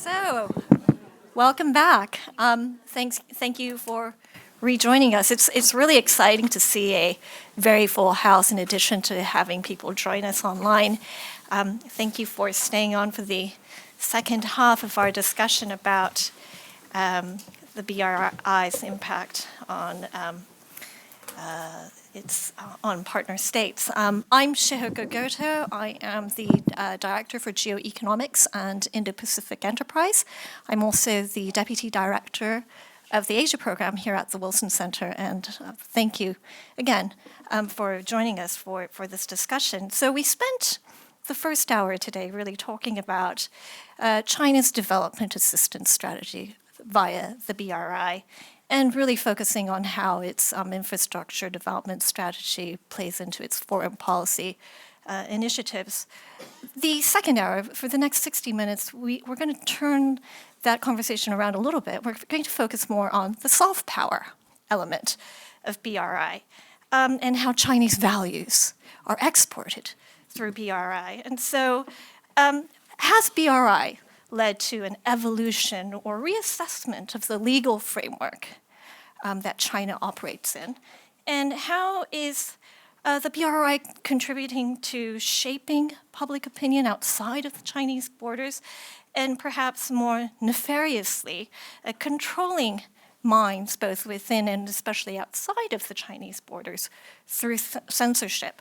So, welcome back. Thank you for rejoining us. It's really exciting to see a very full house in addition to having people join us online. Thank you for staying on for the second half of our discussion about the BRI's impact on on partner states. I'm Shihoko Goto. I am the Director for Geoeconomics and Indo-Pacific Enterprise. I'm also the Deputy Director of the Asia Program here at the Wilson Center, and thank you again for joining us for this discussion. So we spent the first hour today really talking about China's development assistance strategy via the BRI, and really focusing on how its infrastructure development strategy plays into its foreign policy initiatives. The second hour, for the next 60 minutes, we're going to turn that conversation around a little bit. We're going to focus more on the soft power element of BRI and how Chinese values are exported through BRI. And so has BRI led to an evolution or reassessment of the legal framework that China operates in? And how is the BRI contributing to shaping public opinion outside of the Chinese borders, and perhaps more nefariously, controlling minds both within and especially outside of the Chinese borders through censorship?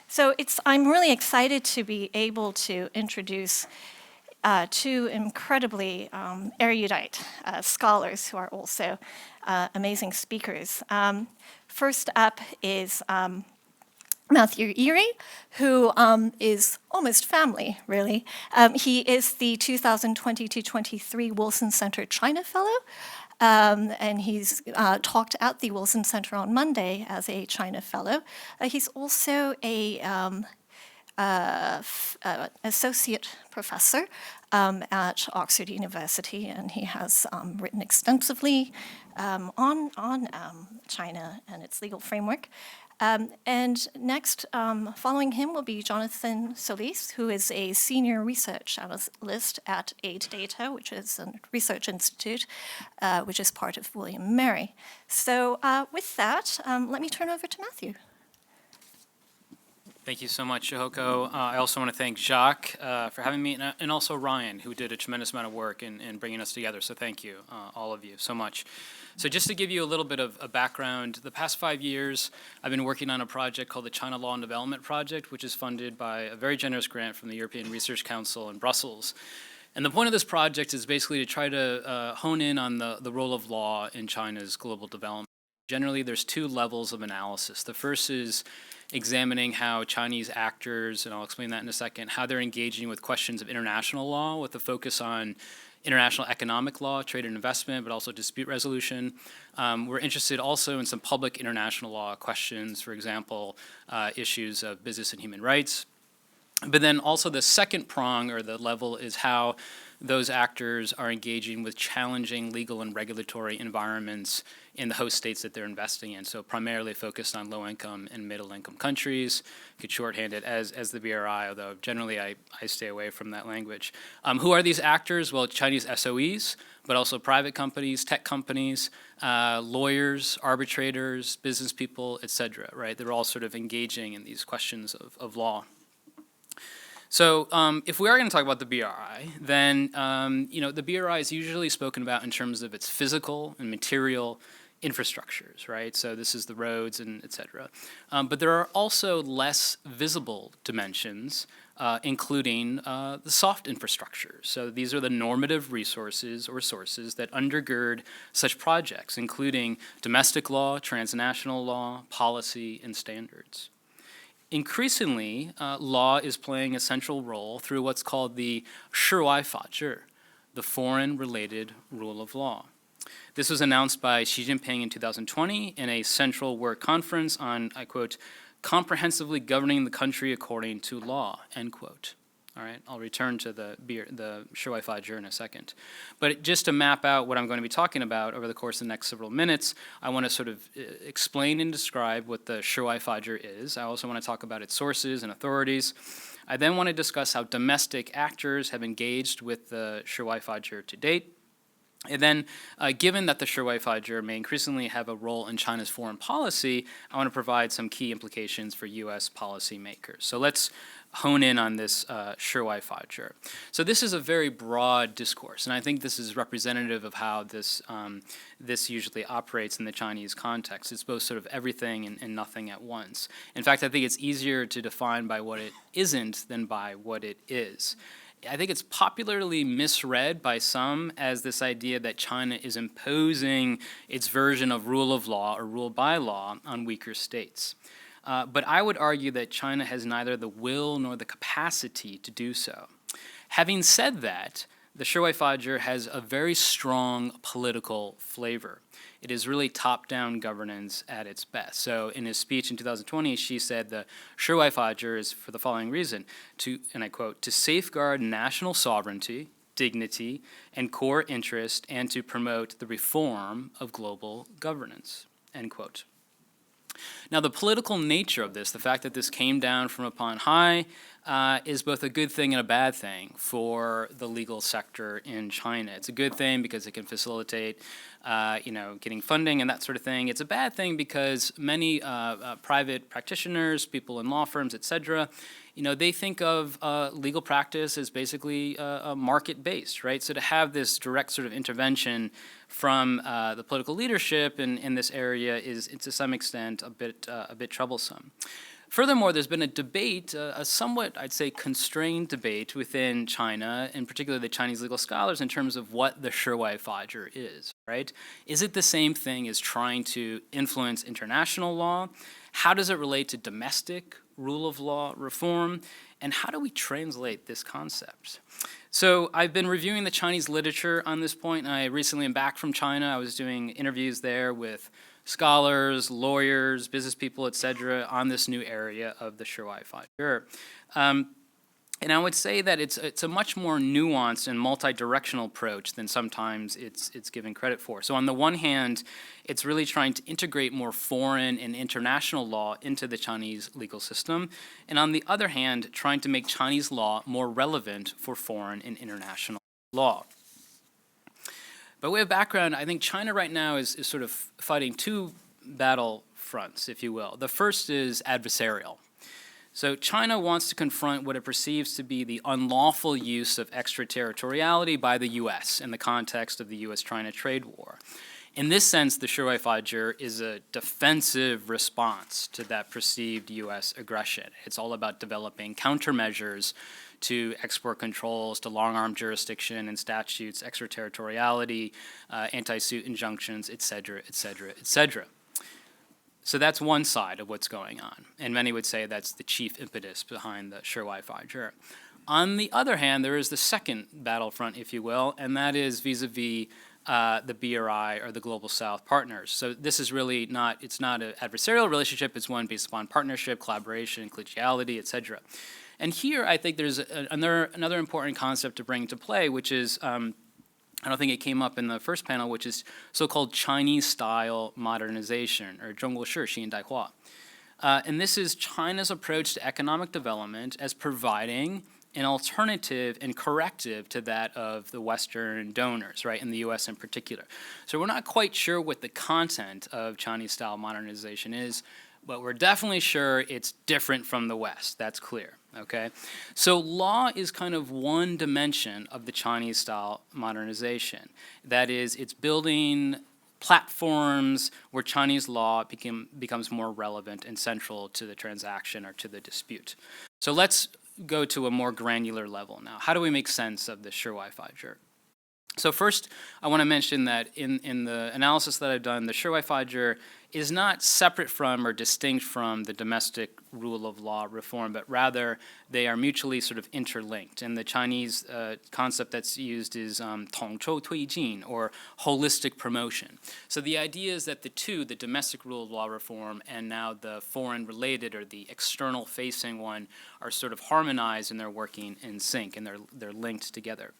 So I'm really excited to be able to introduce two incredibly erudite scholars who are also amazing speakers. First up is Matthew Erie, who is almost family, really. He is the 2022-23 Wilson Center China Fellow, and he's talked at the Wilson Center on Monday as a China Fellow. He's also a associate professor at Oxford University, and he has written extensively on China and its legal framework. And next, following him will be Jonathan Solis, who is a senior research analyst at Aid Data, which is a research institute, which is part of William & Mary. So with that, let me turn over to Matthew. Thank you so much, Shihoko. I also want to thank Jacques for having me, and also Ryan, who did a tremendous amount of work in bringing us together. So thank you, all of you, so much. So just to give you a little bit of a background, the past 5 years, I've been working on a project called the China Law and Development Project, which is funded by a very generous grant from the European Research Council in Brussels. And the point of this project is basically to try to hone in on the role of law in China's global development. Generally, there's two levels of analysis. The first is examining how Chinese actors, and I'll explain that in a second, how they're engaging with questions of international law with a focus on international economic law, trade and investment, but also dispute resolution. We're interested also in some public international law questions, for example, issues of business and human rights. But then also the second prong, or the level, is how those actors are engaging with challenging legal and regulatory environments in the host states that they're investing in. So primarily focused on low-income and middle-income countries. You could shorthand it as the BRI, although generally I stay away from that language. Who are these actors? Well, Chinese SOEs, but also private companies, tech companies, lawyers, arbitrators, business people, et cetera, right? They're all sort of engaging in these questions of law. So if we are going to talk about the BRI, then the BRI is usually spoken about in terms of its physical and material infrastructures, right? So this is the roads and et cetera. But there are also less visible dimensions, including the soft infrastructures. So these are the normative resources or sources that undergird such projects, including domestic law, transnational law, policy, and standards. Increasingly, law is playing a central role through what's called the 世外法治, the foreign-related rule of law. This was announced by Xi Jinping in 2020 in a Central Work Conference on, I quote, comprehensively governing the country according to law, end quote. All right, I'll return to the 世外法治 in a second. But just to map out what I'm going to be talking about over the course of the next several minutes, I want to sort of explain and describe what the 世外法治 is. I also want to talk about its sources and authorities. I then want to discuss how domestic actors have engaged with the 世外法治 to date. And then, given that the 世外法治 may increasingly have a role in China's foreign policy, I want to provide some key implications for U.S. policymakers. So let's hone in on this 世外法治. So this is a very broad discourse, and I think this is representative of how this usually operates in the Chinese context. It's both sort of everything and nothing at once. In fact, I think it's easier to define by what it isn't than by what it is. I think it's popularly misread by some as this idea that China is imposing its version of rule of law or rule by law on weaker states. But I would argue that China has neither the will nor the capacity to do so. Having said that, the 世外法治 has a very strong political flavor. It is really top-down governance at its best. So in his speech in 2020, Xi said the 世外法治 is for the following reason, and I quote, to safeguard national sovereignty, dignity, and core interest, and to promote the reform of global governance, end quote. Now, the political nature of this, the fact that this came down from upon high, is both a good thing and a bad thing for the legal sector in China. It's a good thing because it can facilitate, getting funding and that sort of thing. It's a bad thing because many private practitioners, people in law firms, etc., they think of legal practice as basically market-based, right? So to have this direct sort of intervention from the political leadership in this area is, to some extent, a bit troublesome. Furthermore, there's been a debate, a somewhat, I'd say, constrained debate within China, in particular the Chinese legal scholars, in terms of what the 世外法治 is, right? Is it the same thing as trying to influence international law? How does it relate to domestic rule of law reform? And how do we translate this concept? So I've been reviewing the Chinese literature on this point, and I recently am back from China. I was doing interviews there with scholars, lawyers, business people, etc., on this new area of the 世外法治. And I would say that it's a much more nuanced and multi-directional approach than sometimes it's given credit for. So on the one hand, it's really trying to integrate more foreign and international law into the Chinese legal system, and on the other hand, trying to make Chinese law more relevant for foreign and international law. By way of background, I think China right now is sort of fighting two battle fronts, if you will. The first is adversarial. So China wants to confront what it perceives to be the unlawful use of extraterritoriality by the U.S. in the context of the U.S.-China trade war. In this sense, the 世外法治 is a defensive response to that perceived U.S. aggression. It's all about developing countermeasures to export controls, to long-arm jurisdiction and statutes, extraterritoriality, anti-suit injunctions, etc., etc., etc. So that's one side of what's going on, and many would say that's the chief impetus behind the 世外法治. On the other hand, there is the second battlefront, if you will, and that is vis-a-vis the BRI or the Global South partners. So this is really it's not an adversarial relationship, it's one based upon partnership, collaboration, collegiality, etc. And here I think there's another important concept to bring into play, which is, I don't think it came up in the first panel, which is so-called Chinese-style modernization, or 中国式现代化. And this is China's approach to economic development as providing an alternative and corrective to that of the Western donors, right, in the U.S. in particular. So we're not quite sure what the content of Chinese-style modernization is, but we're definitely sure it's different from the West. That's clear, okay? So law is kind of one dimension of the Chinese-style modernization. That is, it's building platforms where Chinese law becomes more relevant and central to the transaction or to the dispute. So let's go to a more granular level now. How do we make sense of the 世外法治? So first, I want to mention that in the analysis that I've done, the 世外法治 is not separate from or distinct from the domestic rule of law reform, but rather they are mutually sort of interlinked. And the Chinese concept that's used is 统筹推进, or holistic promotion. So the idea is that the two, the domestic rule of law reform and now the foreign related or the external facing one, are sort of harmonized and they're working in sync and they're linked together.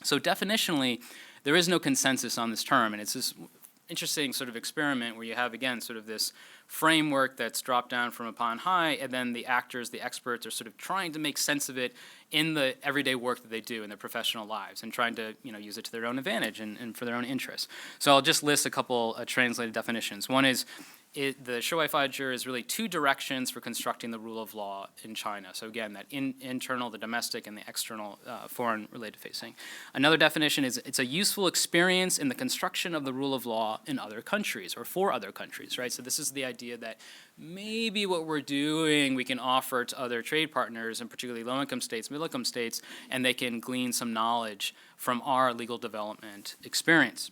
So definitionally, there is no consensus on this term, and it's just interesting sort of experiment where you have, again, sort of this framework that's dropped down from upon high, and then the actors, the experts, are sort of trying to make sense of it in the everyday work that they do in their professional lives and trying to, use it to their own advantage and for their own interests. So I'll just list a couple translated definitions. One is the 社会法治 is really two directions for constructing the rule of law in China. So again, that internal, the domestic, and the external foreign related facing. Another definition is it's a useful experience in the construction of the rule of law in other countries or for other countries, right? So this is the idea that maybe what we're doing we can offer to other trade partners, and particularly low-income states, middle-income states, and they can glean some knowledge from our legal development experience.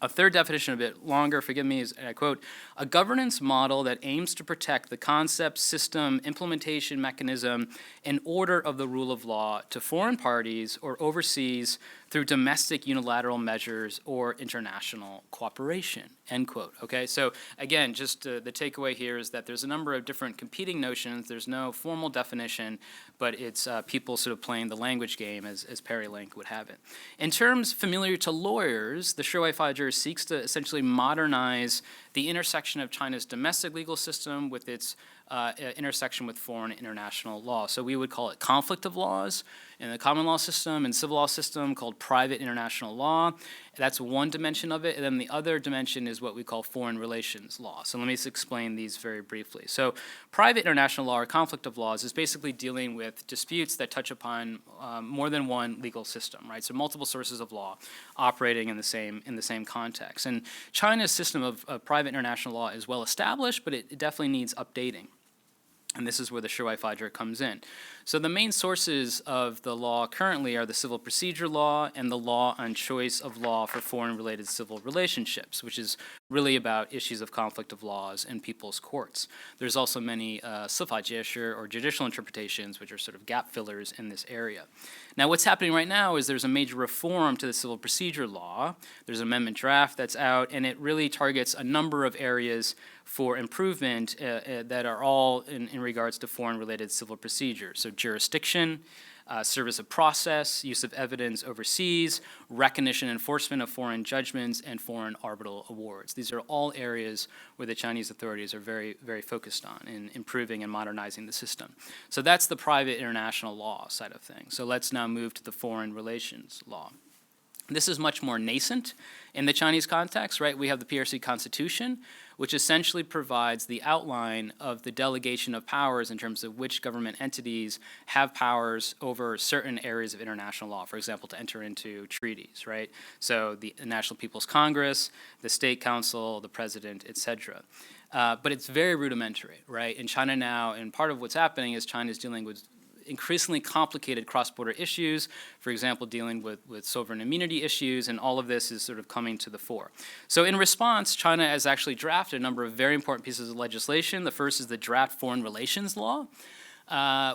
A third definition, a bit longer, forgive me, is, and I quote, a governance model that aims to protect the concept, system, implementation mechanism, and order of the rule of law to foreign parties or overseas through domestic unilateral measures or international cooperation, end quote. Okay, so again, just the takeaway here is that there's a number of different competing notions. There's no formal definition, but it's people sort of playing the language game as Perry Link would have it. In terms familiar to lawyers, the 社会法治 seeks to essentially modernize the intersection of China's domestic legal system with its intersection with foreign international law. So we would call it conflict of laws in the common law system and civil law system called private international law. That's one dimension of it. And then the other dimension is what we call foreign relations law. So let me just explain these very briefly. So private international law or conflict of laws is basically dealing with disputes that touch upon more than one legal system, right? So multiple sources of law operating in the same context. And China's system of private international law is well established, but it definitely needs updating. And this is where the 社会法治 comes in. So the main sources of the law currently are the civil procedure law and the law on choice of law for foreign-related civil relationships, which is really about issues of conflict of laws in people's courts. There's also many 司法解释 or judicial interpretations, which are sort of gap fillers in this area. Now what's happening right now is there's a major reform to the civil procedure law. There's an amendment draft that's out, and it really targets a number of areas for improvement that are all in regards to foreign-related civil procedures. So jurisdiction, service of process, use of evidence overseas, recognition and enforcement of foreign judgments, and foreign arbitral awards. These are all areas where the Chinese authorities are very, very focused on in improving and modernizing the system. So that's the private international law side of things. So let's now move to the foreign relations law. This is much more nascent in the Chinese context, right? We have the PRC Constitution, which essentially provides the outline of the delegation of powers in terms of which government entities have powers over certain areas of international law, for example, to enter into treaties, right? So the National People's Congress, the State Council, the President, etc. But it's very rudimentary, right? In China now, and part of what's happening is China is dealing with increasingly complicated cross-border issues, for example, dealing with sovereign immunity issues, and all of this is sort of coming to the fore. So in response, China has actually drafted a number of very important pieces of legislation. The first is the draft foreign relations law,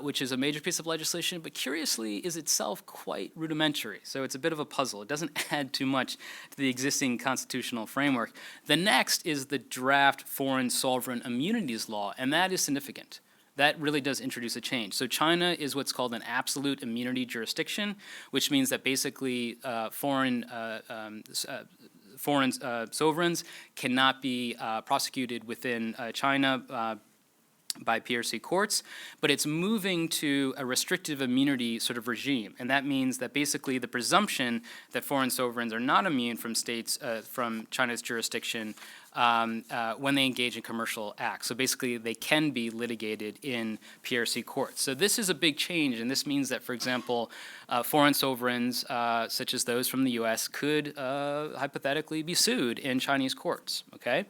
which is a major piece of legislation, but curiously is itself quite rudimentary. So it's a bit of a puzzle. It doesn't add too much to the existing constitutional framework. The next is the draft foreign sovereign immunities law, and that is significant. That really does introduce a change. So China is what's called an absolute immunity jurisdiction, which means that basically foreign sovereigns cannot be prosecuted within China by PRC courts, but it's moving to a restrictive immunity sort of regime. And that means that basically the presumption that foreign sovereigns are not immune from states, from China's jurisdiction when they engage in commercial acts. So basically they can be litigated in PRC courts. So this is a big change, and this means that, for example, foreign sovereigns, such as those from the US, could hypothetically be sued in Chinese courts, okay?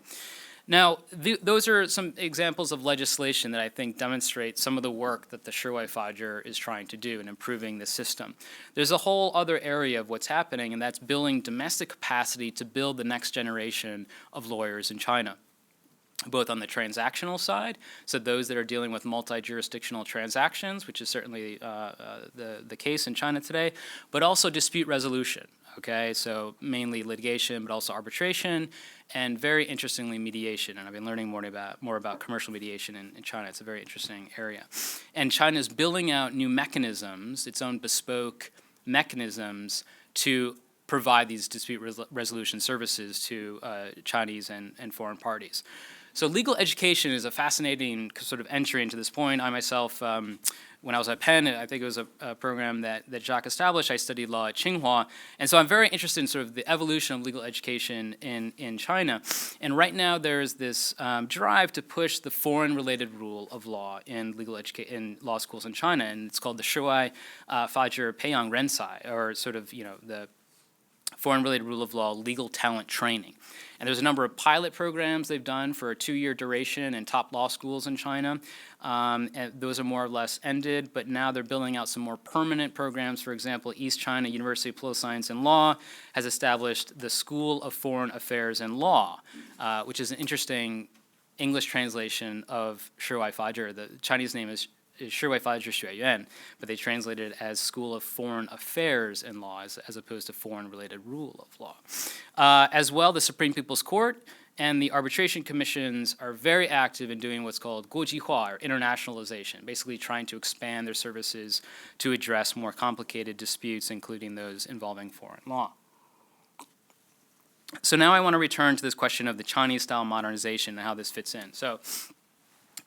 Now, those are some examples of legislation that I think demonstrate some of the work that the 社会法治 is trying to do in improving the system. There's a whole other area of what's happening, and that's building domestic capacity to build the next generation of lawyers in China, both on the transactional side, so those that are dealing with multi-jurisdictional transactions, which is certainly the case in China today, but also dispute resolution. Okay, so mainly litigation, but also arbitration, and very interestingly, mediation. And I've been learning more about commercial mediation in China. It's a very interesting area. And China's building out new mechanisms, its own bespoke mechanisms, to provide these dispute resolution services to Chinese and foreign parties. So legal education is a fascinating sort of entry into this point. I myself, when I was at Penn, I think it was a program that Jacques established, I studied law at Tsinghua. And so I'm very interested in sort of the evolution of legal education in China. And right now there's this drive to push the foreign-related rule of law in in law schools in China. And it's called the Shuai Fajir Peiyang Rensai, or sort of, the foreign-related rule of law legal talent training. And there's a number of pilot programs they've done for a 2-year duration in top law schools in China. And those are more or less ended, but now they're building out some more permanent programs. For example, East China University of Political Science and Law has established the School of Foreign Affairs and Law, which is an interesting English translation of Shuai Fajir. The Chinese name is Shuai Fajir Xueyuan, but they translated it as School of Foreign Affairs and Law as opposed to foreign-related rule of law. As well, the Supreme People's Court and the arbitration commissions are very active in doing what's called 国际化, or internationalization, basically trying to expand their services to address more complicated disputes, including those involving foreign law. So now I want to return to this question of the Chinese-style modernization and how this fits in. So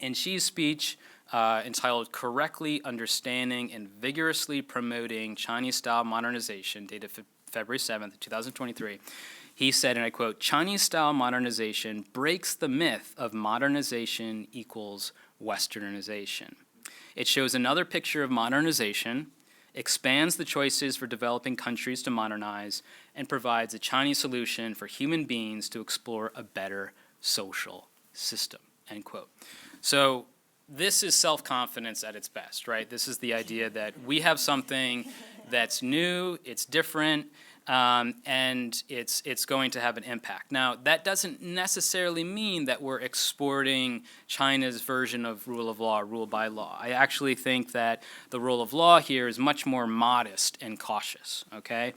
in Xi's speech, entitled Correctly Understanding and Vigorously Promoting Chinese-Style Modernization, dated February 7th, 2023, he said, and I quote, "Chinese-style modernization breaks the myth of modernization equals westernization. It shows another picture of modernization, expands the choices for developing countries to modernize, and provides a Chinese solution for human beings to explore a better social system," end quote. So this is self-confidence at its best, right? This is the idea that we have something that's new, it's different, and it's going to have an impact. Now, that doesn't necessarily mean that we're exporting China's version of rule of law, rule by law. I actually think that the rule of law here is much more modest and cautious, okay?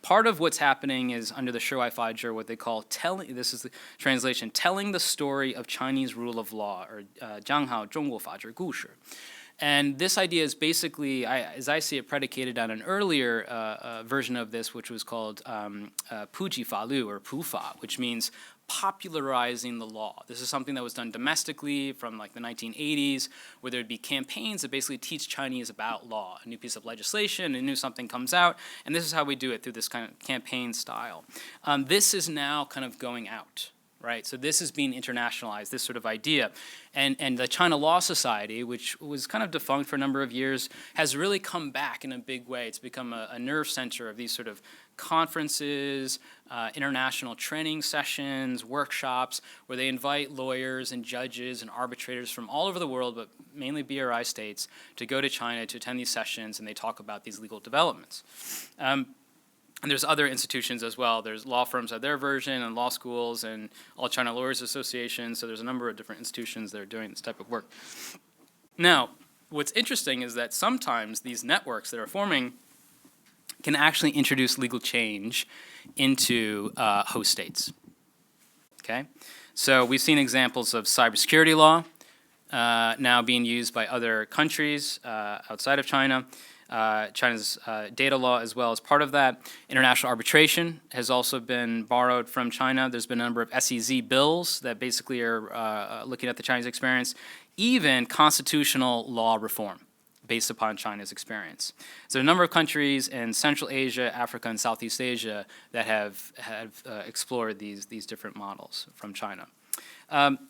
Part of what's happening is under the Shuai Fajir, what they call this is the translation, telling the story of Chinese rule of law, or 讲好中国法治故事. And this idea is basically, as I see it, predicated on an earlier version of this, which was called 普及法律, or 普法, which means popularizing the law. This is something that was done domestically from like the 1980s, where there'd be campaigns that basically teach Chinese about law, a new piece of legislation, a new something comes out, and this is how we do it, through this kind of campaign style. This is now kind of going out. Right, so this is being internationalized, this sort of idea. And the China Law Society, which was kind of defunct for a number of years, has really come back in a big way. It's become a nerve center of these sort of conferences, international training sessions, workshops, where they invite lawyers and judges and arbitrators from all over the world, but mainly BRI states, to go to China to attend these sessions, and they talk about these legal developments. And there's other institutions as well. There's law firms have their version, and law schools, and All China Lawyers Association. So there's a number of different institutions that are doing this type of work. Now, what's interesting is that sometimes these networks that are forming can actually introduce legal change into host states. Okay? So we've seen examples of cybersecurity law now being used by other countries outside of China. China's data law as well as part of that. International arbitration has also been borrowed from China. There's been a number of SEZ bills that basically are looking at the Chinese experience. Even constitutional law reform based upon China's experience. So a number of countries in Central Asia, Africa, and Southeast Asia that have explored these different models from China.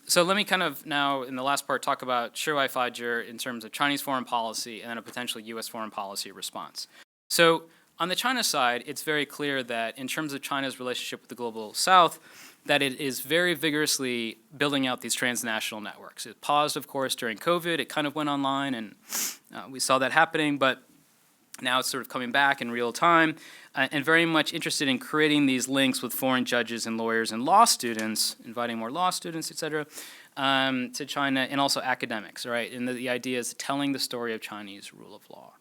So let me kind of now, in the last part, talk about Shuai Fajir in terms of Chinese foreign policy and then a potential U.S. foreign policy response. So on the China side, it's very clear that in terms of China's relationship with the global South, that it is very vigorously building out these transnational networks. It paused, of course, during COVID. It kind of went online, and we saw that happening, but now it's sort of coming back in real time, and very much interested in creating these links with foreign judges and lawyers and law students, inviting more law students, et cetera, to China, and also academics, right? And the idea is telling the story of Chinese rule of law.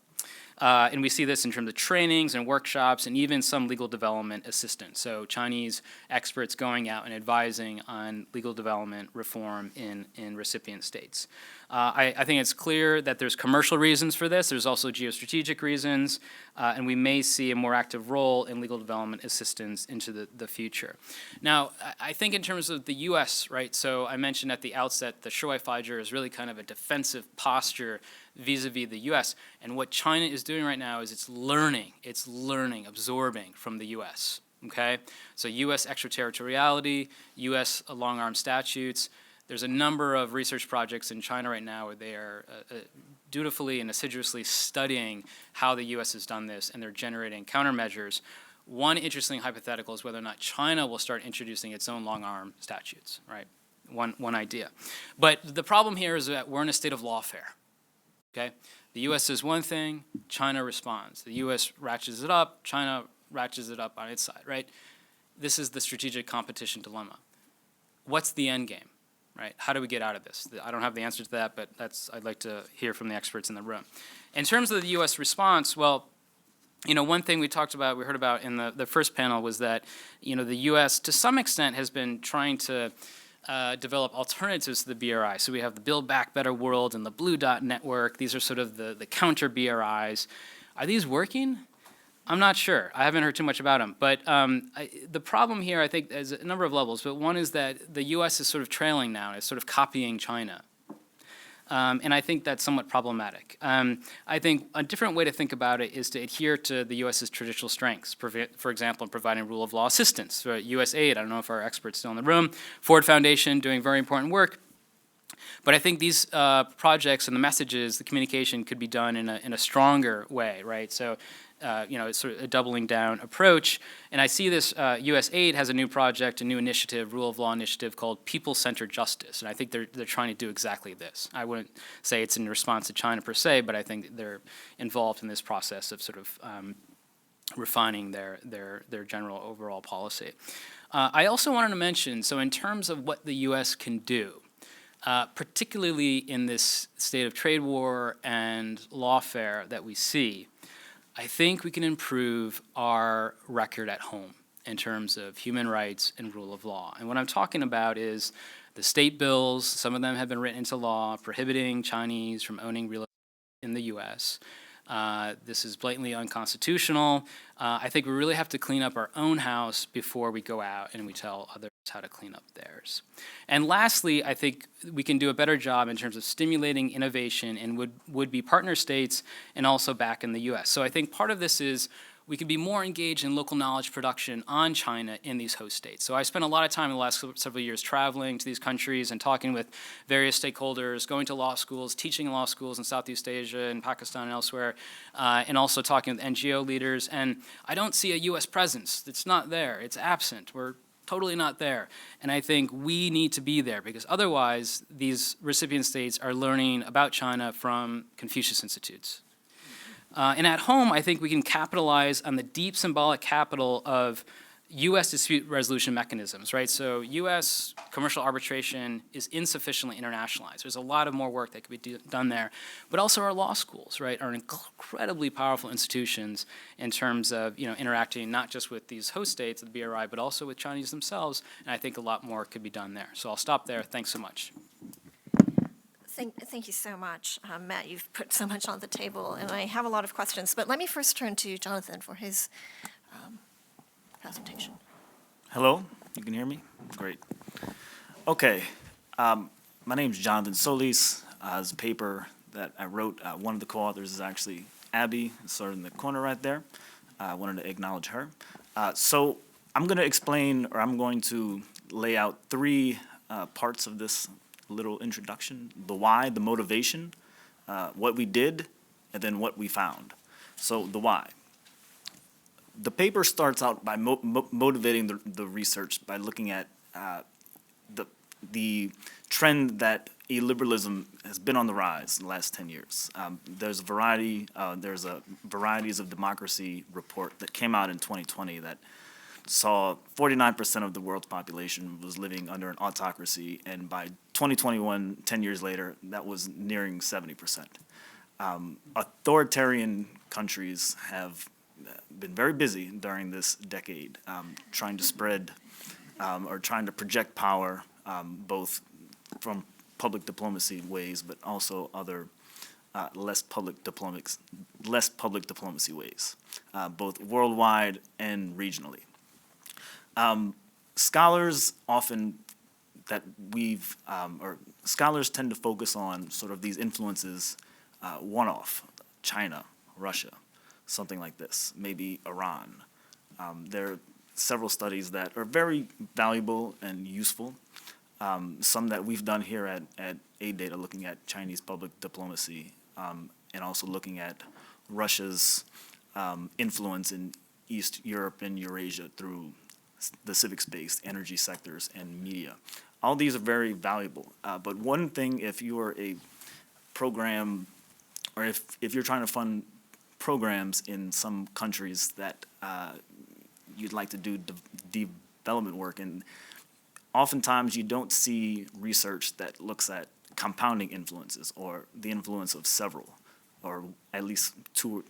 And we see this in terms of trainings and workshops and even some legal development assistance. So Chinese experts going out and advising on legal development reform in recipient states. I think it's clear that there's commercial reasons for this. There's also geostrategic reasons, and we may see a more active role in legal development assistance into the future. Now, I think in terms of the U.S., right, so I mentioned at the outset the Shuai-Feiger is really kind of a defensive posture vis-a-vis the U.S., and what China is doing right now is it's learning, absorbing from the U.S., okay? So U.S. extraterritoriality, U.S. long-arm statutes. There's a number of research projects in China right now where they are dutifully and assiduously studying how the U.S. has done this, and they're generating countermeasures. One interesting hypothetical is whether or not China will start introducing its own long-arm statutes, right? One idea. But the problem here is that we're in a state of lawfare, okay? The U.S. says one thing, China responds. The U.S. ratchets it up, China ratchets it up on its side, right? This is the strategic competition dilemma. What's the end game? Right? How do we get out of this? I don't have the answer to that, but I'd like to hear from the experts in the room. In terms of the U.S. response, well, one thing we heard about in the first panel was that, the U.S. to some extent has been trying to develop alternatives to the BRI. So we have the Build Back Better World and the Blue Dot Network. These are sort of the counter BRIs. Are these working? I'm not sure. I haven't heard too much about them. But the problem here, I think, is a number of levels. But one is that the U.S. is sort of trailing now. It's sort of copying China. And I think that's somewhat problematic. I think a different way to think about it is to adhere to the U.S.'s traditional strengths. For example, in providing rule of law assistance. So USAID, I don't know if our expert's still in the room. Ford Foundation doing very important work. But I think these projects and the messages, the communication could be done in a stronger way, right? So it's sort of a doubling down approach. And I see this, USAID has a new project, a new initiative, rule of law initiative called People-Centered Justice. And I think they're trying to do exactly this. I wouldn't say it's in response to China per se, but I think they're involved in this process of sort of refining their general overall policy. I also wanted to mention, so in terms of what the U.S. can do, particularly in this state of trade war and lawfare that we see, I think we can improve our record at home in terms of human rights and rule of law. And what I'm talking about is the state bills, some of them have been written into law, prohibiting Chinese from owning real estate in the U.S. This is blatantly unconstitutional. I think we really have to clean up our own house before we go out and we tell others how to clean up theirs. And lastly, I think we can do a better job in terms of stimulating innovation in would-be partner states and also back in the U.S. So I think part of this is we could be more engaged in local knowledge production on China in these host states. So I spent a lot of time in the last several years traveling to these countries and talking with various stakeholders, going to law schools, teaching in law schools in Southeast Asia and Pakistan and elsewhere, and also talking with NGO leaders. And I don't see a U.S. presence. It's not there. It's absent. We're totally not there. And I think we need to be there because otherwise these recipient states are learning about China from Confucius Institutes. And at home, I think we can capitalize on the deep symbolic capital of U.S. dispute resolution mechanisms, right? So U.S. commercial arbitration is insufficiently internationalized. There's a lot of more work that could be done there. But also our law schools, right, are incredibly powerful institutions in terms of, interacting not just with these host states of the BRI, but also with Chinese themselves. And I think a lot more could be done there. So I'll stop there. Thanks so much. Thank you so much, Matt. You've put so much on the table, and I have a lot of questions. But let me first turn to Jonathan for his presentation. Hello, you can hear me? Great. Okay, my name's Jonathan Solis. This paper that I wrote, one of the co-authors is actually Abby, sort of in the corner right there. I wanted to acknowledge her. So I'm going to lay out three parts of this little introduction: the why, the motivation, what we did, and then what we found. So the why. The paper starts out by motivating the research by looking at the trend that illiberalism has been on the rise in the last 10 years. There's a Varieties of Democracy report that came out in 2020 that saw 49% of the world's population was living under an autocracy, and by 2021, 10 years later, that was nearing 70%. Authoritarian countries have been very busy during this decade, trying to spread or trying to project power, both from public diplomacy ways, but also other less public diplomacy ways, both worldwide and regionally. Scholars often scholars tend to focus on sort of these influences one-off, China, Russia, something like this, maybe Iran. There are several studies that are very valuable and useful. Some that we've done here at AData, looking at Chinese public diplomacy, and also looking at Russia's influence in East Europe and Eurasia through the civic space, energy sectors, and media. All these are very valuable. But one thing, if you are a program, or if you're trying to fund programs in some countries that you'd like to do development work, and oftentimes you don't see research that looks at compounding influences or the influence of several, or at least two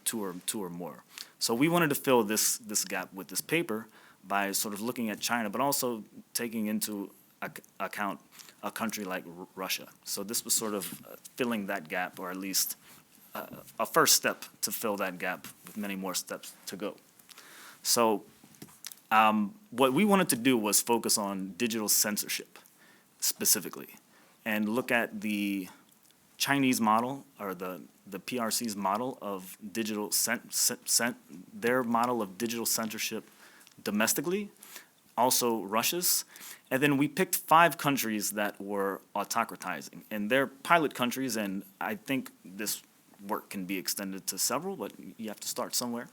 or more. So we wanted to fill this gap with this paper by sort of looking at China, but also taking into account a country like Russia. So this was sort of filling that gap, or at least a first step to fill that gap, with many more steps to go. So what we wanted to do was focus on digital censorship specifically, and look at the Chinese model, or the PRC's model of digital their model of digital censorship domestically, also Russia's. And then we picked 5 countries that were autocratizing, and they're pilot countries, and I think this work can be extended to several, but you have to start somewhere.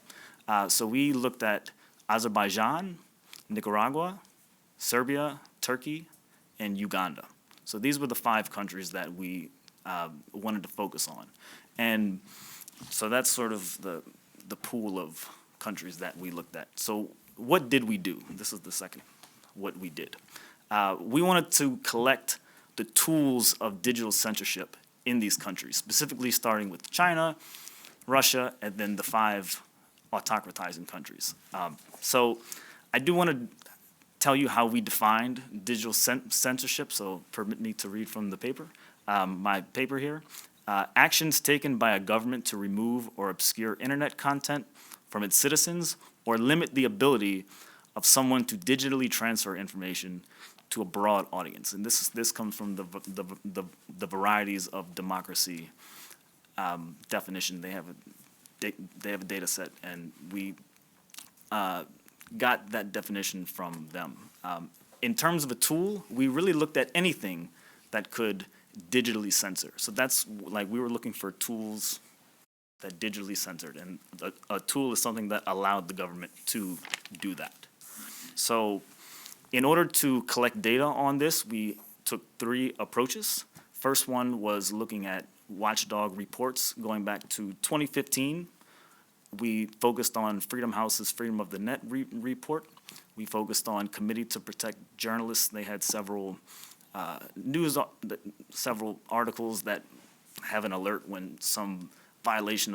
So we looked at Azerbaijan, Nicaragua, Serbia, Turkey, and Uganda. So these were the 5 countries that we wanted to focus on. And so that's sort of the pool of countries that we looked at. So what did we do? This is the second, what we did. We wanted to collect the tools of digital censorship in these countries, specifically starting with China, Russia, and then the 5 autocratizing countries. So I do want to tell you how we defined digital censorship, so permit me to read from the paper, my paper here. Actions taken by a government to remove or obscure internet content from its citizens, or limit the ability of someone to digitally transfer information to a broad audience. And this comes from the varieties of democracy definition. They have a data set, and we got that definition from them. In terms of a tool, we really looked at anything that could digitally censor. So that's like, we were looking for tools that digitally censored, and a tool is something that allowed the government to do that. So in order to collect data on this, we took 3 approaches. First one was looking at watchdog reports going back to 2015. We focused on Freedom House's Freedom of the Net report. We focused on Committee to Protect Journalists. They had several several articles that have an alert when some violation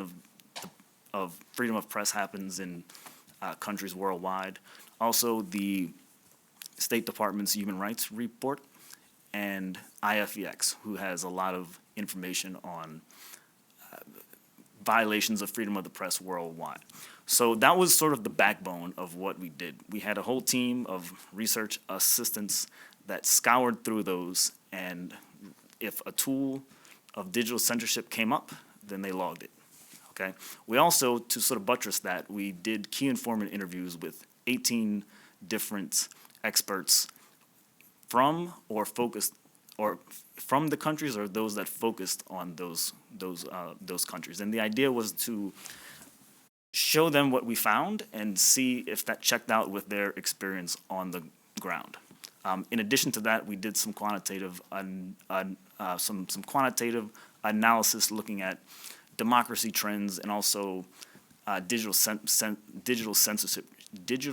of freedom of press happens in countries worldwide. Also, the State Department's Human Rights Report, and IFEX, who has a lot of information on violations of freedom of the press worldwide. So that was sort of the backbone of what we did. We had a whole team of research assistants that scoured through those, and if a tool of digital censorship came up, then they logged it. Okay. We also, to sort of buttress that, we did key informant interviews with 18 different experts from or focused, or from the countries, or those that focused on those countries. And the idea was to show them what we found and see if that checked out with their experience on the ground. In addition to that, we did some quantitative quantitative analysis looking at democracy trends, and also digital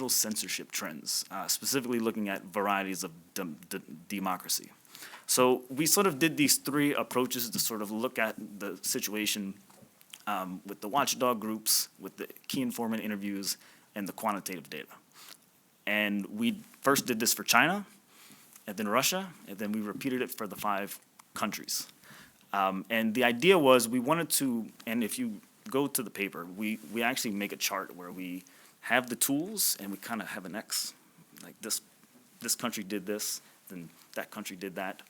censorship trends, specifically looking at varieties of democracy. So we sort of did these 3 approaches to sort of look at the situation with the watchdog groups, with the key informant interviews, and the quantitative data. And we first did this for China, and then Russia, and then we repeated it for the 5 countries. And the idea was we wanted to, and if you go to the paper, we actually make a chart where we have the tools and we kind of have an X, like this country did this, then that country did that.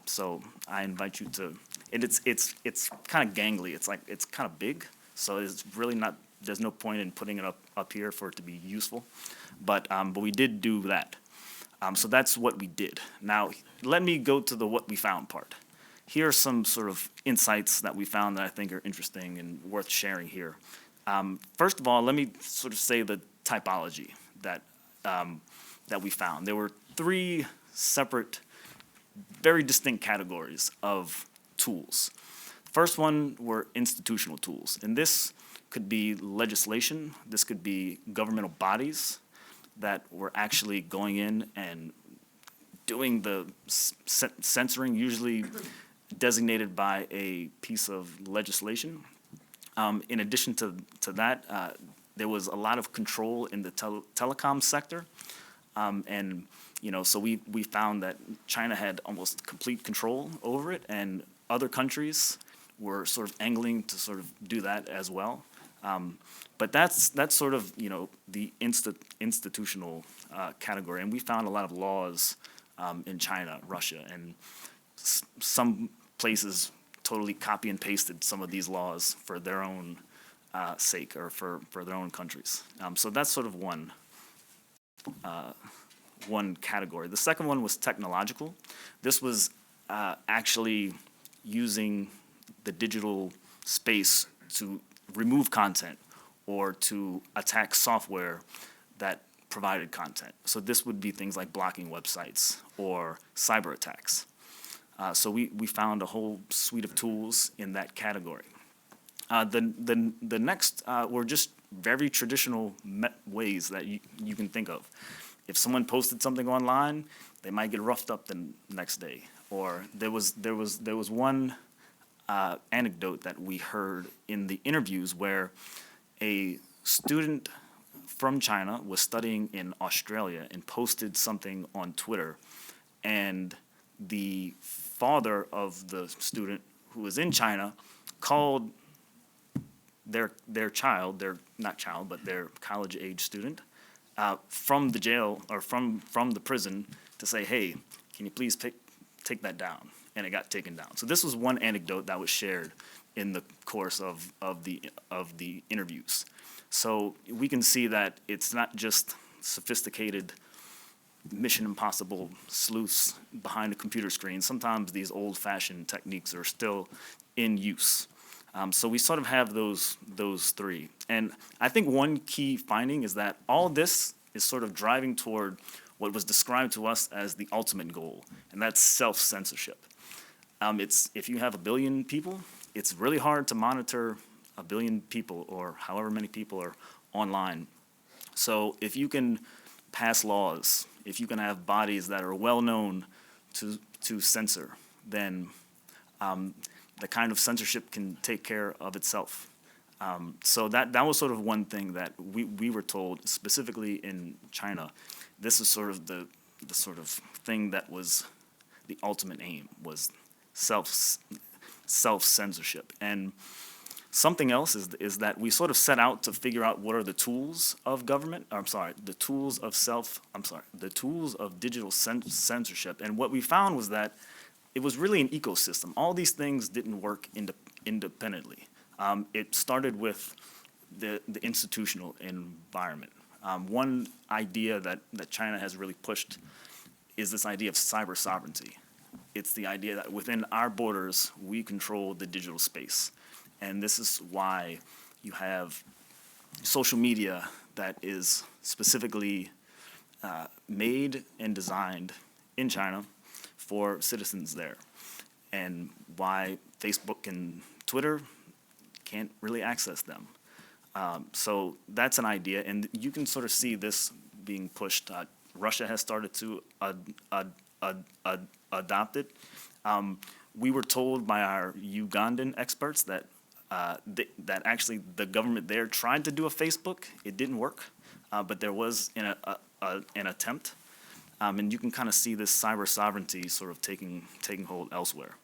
So I invite you to, and it's kind of gangly. It's kind of big, so it's really not. There's no point in putting it up here for it to be useful, but we did do that. So that's what we did. Now let me go to the what we found part. Here are some sort of insights that we found that I think are interesting and worth sharing here. First of all, let me sort of say the typology that we found. There were 3 separate, very distinct categories of tools. First one were institutional tools, and this could be legislation. This could be governmental bodies that were actually going in and doing the censoring, usually designated by a piece of legislation. In addition to that, there was a lot of control in the telecom sector. And, so we found that China had almost complete control over it, and other countries were sort of angling to sort of do that as well. But that's sort of, the institutional category. And we found a lot of laws in China, Russia, and some places totally copy and pasted some of these laws for their own sake or for their own countries. So that's sort of one category. The second one was technological. This was actually using the digital space to remove content or to attack software that provided content. So this would be things like blocking websites or cyber attacks. So we found a whole suite of tools in that category. The next were just very traditional ways that you can think of. If someone posted something online, they might get roughed up the next day. Or there was one anecdote that we heard in the interviews where a student from China was studying in Australia and posted something on Twitter, and the father of the student who was in China called their child, their college-age student, from the jail or from the prison to say, hey, can you please take that down? And it got taken down. So this was one anecdote that was shared in the course of the interviews. So we can see that it's not just sophisticated Mission Impossible sleuths behind a computer screen. Sometimes these old-fashioned techniques are still in use. So we sort of have those 3. And I think one key finding is that all this is sort of driving toward what was described to us as the ultimate goal, and that's self-censorship. If you have 1 billion people, it's really hard to monitor 1 billion people or however many people are online. So if you can pass laws, if you can have bodies that are well known to censor, then the kind of censorship can take care of itself. So that was sort of one thing that we were told, specifically in China. This is sort of the sort of thing that was the ultimate aim, was self-censorship. And something else is that we sort of set out to figure out what are the tools of government, the tools of digital censorship. And what we found was that it was really an ecosystem. All these things didn't work independently. It started with the institutional environment. One idea that China has really pushed is this idea of cyber sovereignty. It's the idea that within our borders, we control the digital space. And this is why you have social media that is specifically made and designed in China for citizens there, and why Facebook and Twitter can't really access them. So that's an idea, and you can sort of see this being pushed. Russia has started to adopt it. We were told by our Ugandan experts that that actually the government there tried to do a Facebook. It didn't work, but there was an attempt. And you can kind of see this cyber sovereignty sort of taking hold elsewhere.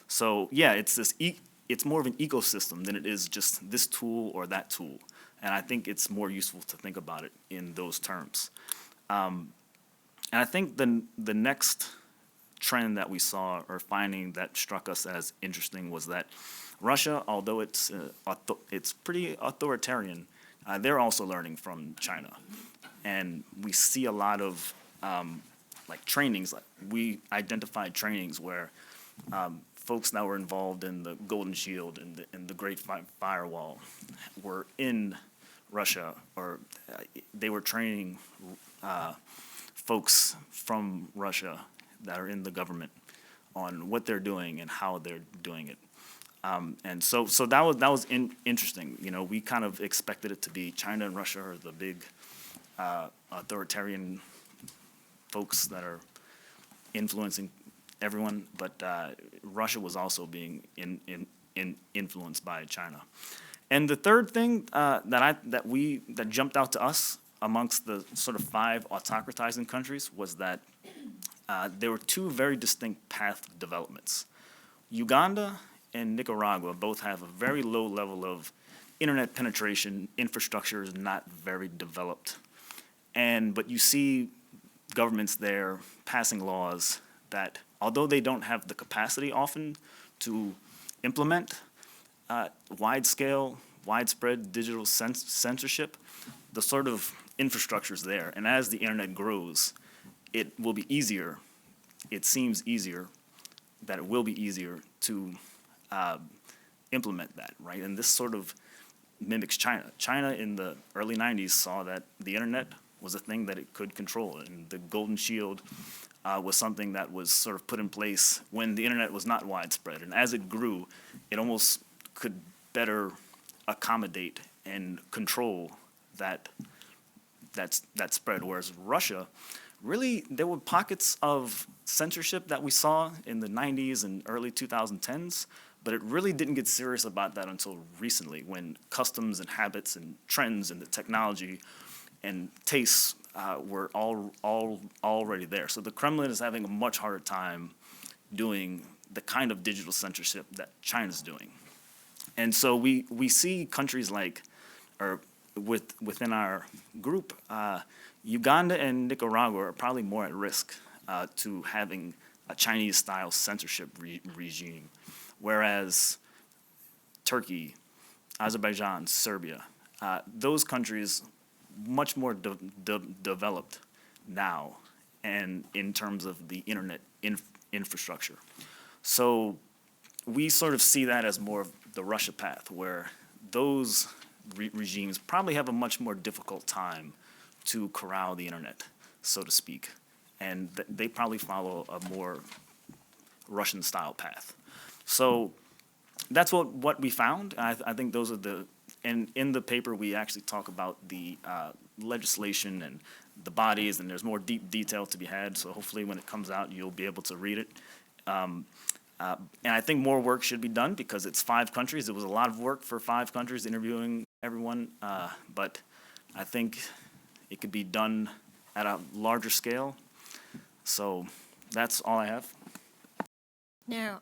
So yeah, it's more of an ecosystem than it is just this tool or that tool. And I think it's more useful to think about it in those terms. And I think the next trend that we saw or finding that struck us as interesting was that Russia, although it's pretty authoritarian, they're also learning from China. And we see a lot of like trainings. Like we identified trainings where folks that were involved in the Golden Shield and the Great Firewall were in Russia, or they were training folks from Russia that are in the government on what they're doing and how they're doing it. And so that was interesting. You know, we kind of expected it to be China and Russia are the big authoritarian folks that are influencing everyone, but Russia was also being influenced by China. And the third thing that jumped out to us amongst the sort of 5 autocratizing countries was that there were 2 very distinct path developments. Uganda and Nicaragua both have a very low level of internet penetration. Infrastructure is not very developed. But you see governments there passing laws that, although they don't have the capacity often to implement widespread digital censorship, the sort of infrastructure is there. And as the internet grows, it will be easier. It seems easier that it will be easier to implement that, right? And this sort of mimics China. China in the early 90s saw that the internet was a thing that it could control, and the Golden Shield was something that was sort of put in place when the internet was not widespread. And as it grew, it almost could better accommodate and control that spread. Whereas Russia, really, there were pockets of censorship that we saw in the 90s and early 2010s, but it really didn't get serious about that until recently, when customs and habits and trends and the technology and tastes were already there. So the Kremlin is having a much harder time doing the kind of digital censorship that China's doing. And so we see countries like, or within our group, Uganda and Nicaragua are probably more at risk to having a Chinese-style censorship regime, whereas Turkey, Azerbaijan, Serbia, those countries much more developed now, and in terms of the internet infrastructure. So we sort of see that as more of the Russia path, where those regimes probably have a much more difficult time to corral the internet, so to speak. And they probably follow a more Russian-style path. So that's what we found. I think those are and in the paper we actually talk about the legislation and the bodies, and there's more deep detail to be had. So hopefully when it comes out, you'll be able to read it. And I think more work should be done because it's 5 countries. It was a lot of work for 5 countries interviewing everyone, but I think it could be done at a larger scale. So that's all I have. No,